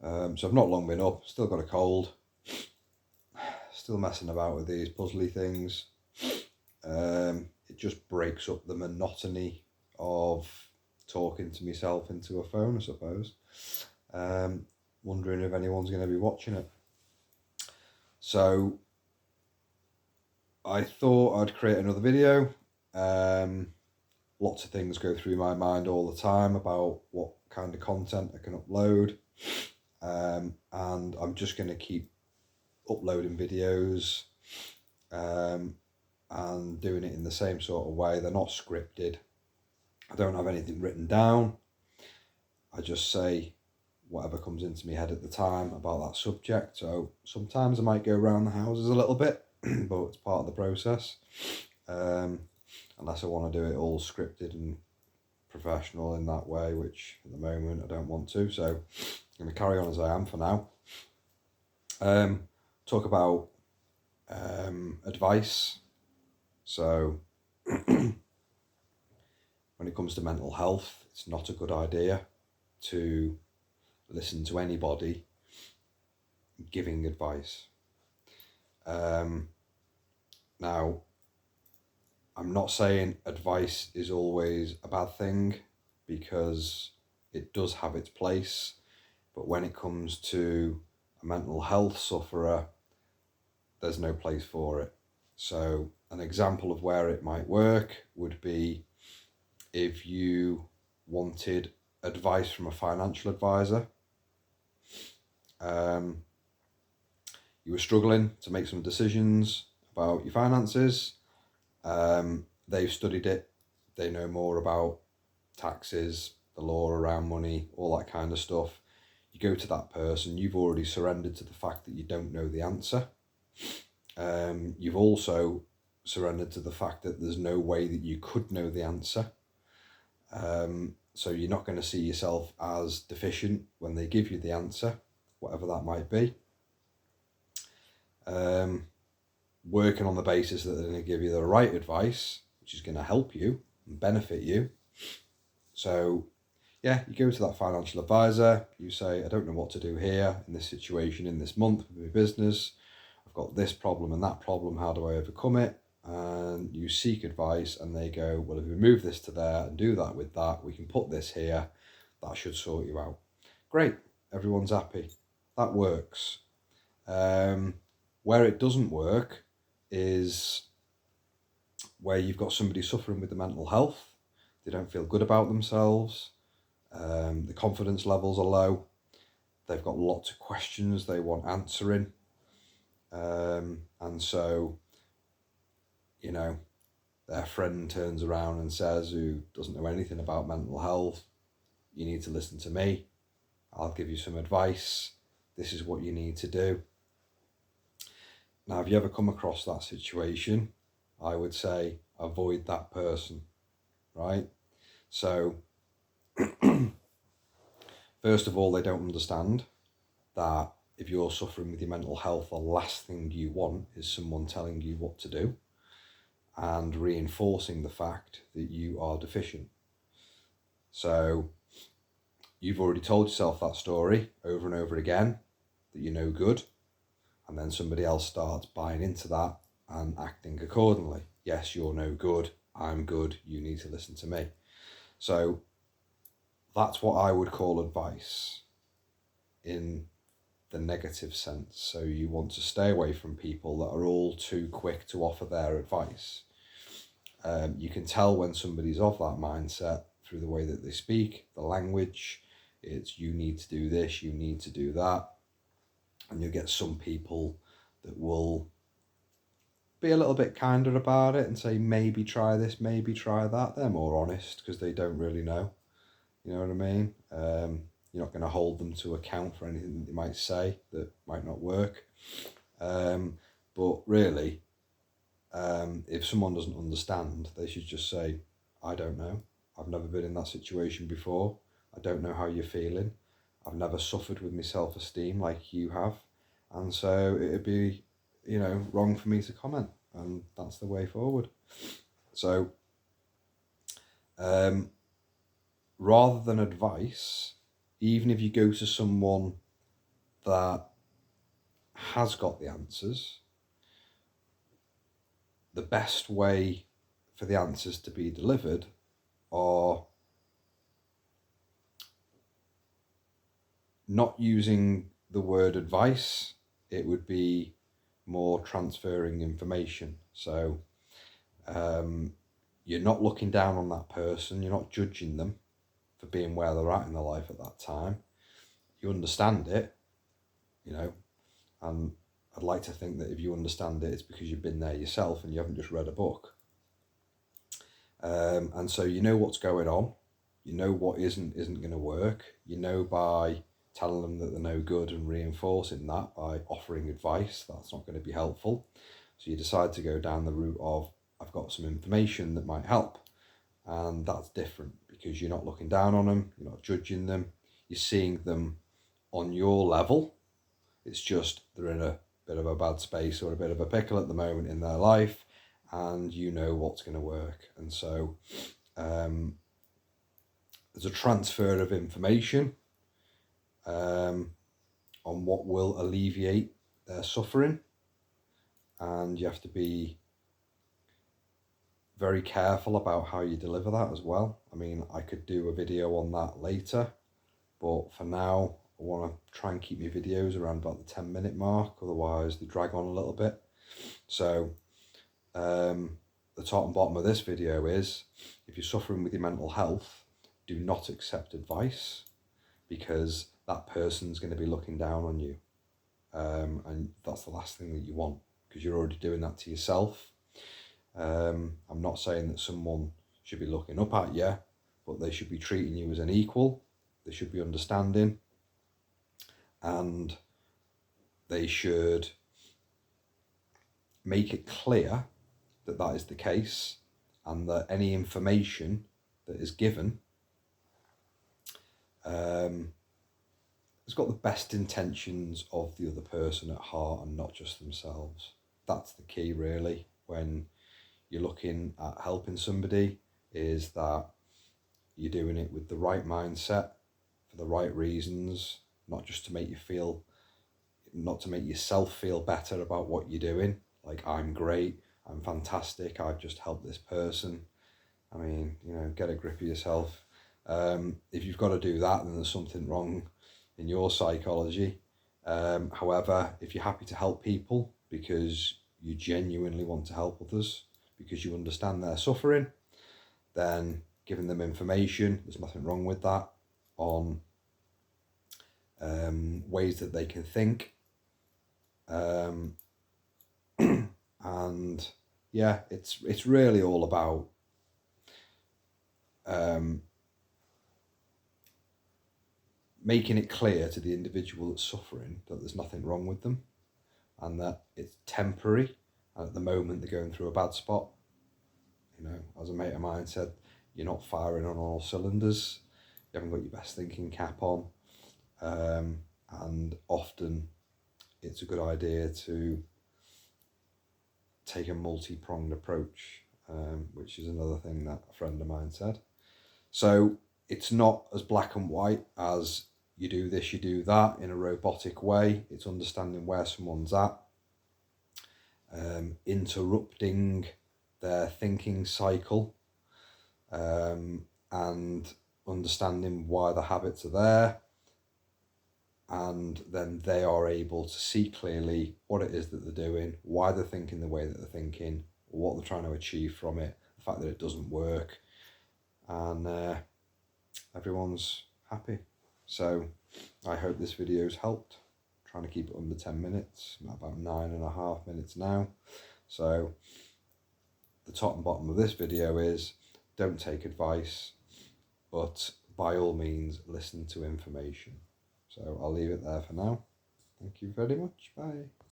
So I've not long been up, still got a cold, still messing about with these puzzly things. It just breaks up the monotony of talking to myself into a phone, I suppose. Wondering if anyone's going to be watching it. So I thought I'd create another video. Lots of things go through my mind all the time about what kind of content I can upload. And I'm just going to keep uploading videos and doing it in the same sort of way. They're not scripted. I don't have anything written down. I just say whatever comes into my head at the time about that subject. So sometimes I might go around the houses a little bit, but it's part of the process. Unless I want to do it all scripted and professional in that way, which at the moment I don't want to. So I'm going to carry on as I am for now. Talk about advice. So when it comes to mental health, it's not a good idea to listen to anybody giving advice. Now, I'm not saying advice is always a bad thing, because it does have its place, but when it comes to a mental health sufferer, there's no place for it. So an example of where it might work would be if you wanted advice from a financial advisor. You were struggling to make some decisions about your finances. They've studied it. They know more about taxes, the law around money, all that kind of stuff. You go to that person, you've already surrendered to the fact that you don't know the answer. You've also surrendered to the fact that there's no way that you could know the answer. So you're not going to see yourself as deficient when they give you the answer, whatever that might be. Working on the basis that they're going to give you the right advice, which is going to help you and benefit you. So yeah, you go to that financial advisor, you say, I don't know what to do here in this situation, in this month with my business. I've got this problem and that problem, how do I overcome it? And you seek advice, and they go, well, if we move this to there and do that with that, we can put this here, that should sort you out. Great, everyone's happy. That works. Where it doesn't work is where you've got somebody suffering with the mental health. They don't feel good about themselves. The confidence levels are low. They've got lots of questions they want answering. And so, you know, their friend turns around and says, who doesn't know anything about mental health, you need to listen to me. I'll give you some advice. This is what you need to do. Now, have you ever come across that situation? I would say avoid that person, right? So, first of all, they don't understand that if you're suffering with your mental health, the last thing you want is someone telling you what to do and reinforcing the fact that you are deficient. So you've already told yourself that story over and over again, that you're no good, and then somebody else starts buying into that and acting accordingly. Yes, you're no good, I'm good, you need to listen to me. So that's what I would call advice in the negative sense. So you want to stay away from people that are all too quick to offer their advice. You can tell when somebody's of that mindset through the way that they speak, the language. It's you need to do this, you need to do that. And you get some people that will be a little bit kinder about it and say, maybe try this, maybe try that. They're more honest because they don't really know. You know what I mean? You're not going to hold them to account for anything that they might say that might not work. But really, if someone doesn't understand, they should just say, I don't know. I've never been in that situation before. I don't know how you're feeling. I've never suffered with my self-esteem like you have. And so it'd be, wrong for me to comment. And that's the way forward. So, rather than advice, even if you go to someone that has got the answers, the best way for the answers to be delivered are not using the word advice. It would be more transferring information. So you're not looking down on that person, you're not judging them for being where they're at in their life at that time. You understand it, you know, and I'd like to think that if you understand it, it's because you've been there yourself and you haven't just read a book. And so you know what's going on, you know what isn't going to work, you know by telling them that they're no good and reinforcing that by offering advice, that's not going to be helpful. So you decide to go down the route of, I've got some information that might help. And that's different because you're not looking down on them, you're not judging them, you're seeing them on your level. It's just they're in a bit of a bad space or a bit of a pickle at the moment in their life, and you know what's going to work. And so there's a transfer of information on what will alleviate their suffering, and you have to be very careful about how you deliver that as well. I mean, I could do a video on that later, but for now I want to try and keep my videos around about the 10-minute mark, otherwise they drag on a little bit. So the top and bottom of this video is, if you're suffering with your mental health, do not accept advice, because that person's going to be looking down on you, and that's the last thing that you want, because you're already doing that to yourself. I'm not saying that someone should be looking up at you, but they should be treating you as an equal. They should be understanding, and they should make it clear that that is the case, and that any information that is given has got the best intentions of the other person at heart and not just themselves. That's the key, really, when you're looking at helping somebody, is that you're doing it with the right mindset, for the right reasons, not just to make you feel, not to make yourself feel better about what you're doing, like I'm great, I'm fantastic, I've just helped this person. I mean, you know, get a grip of yourself. If you've got to do that, then there's something wrong in your psychology. However, if you're happy to help people because you genuinely want to help others, because you understand their suffering, then giving them information, there's nothing wrong with that, on ways that they can think. And yeah, it's really all about making it clear to the individual that's suffering that there's nothing wrong with them, and that it's temporary, and at the moment they're going through a bad spot. You know, as a mate of mine said, you're not firing on all cylinders, you haven't got your best thinking cap on, and often it's a good idea to take a multi-pronged approach, which is another thing that a friend of mine said. So it's not as black and white as you do this, you do that in a robotic way. It's understanding where someone's at, interrupting their thinking cycle, and understanding why the habits are there, and then they are able to see clearly what it is that they're doing, why they're thinking the way that they're thinking, what they're trying to achieve from it, the fact that it doesn't work, and everyone's happy. So I hope this video's helped. I'm trying to keep it under 10 minutes, I'm at about 9.5 minutes now. So the top and bottom of this video is, don't take advice, but by all means listen to information. So I'll leave it there for now. Thank you very much. Bye.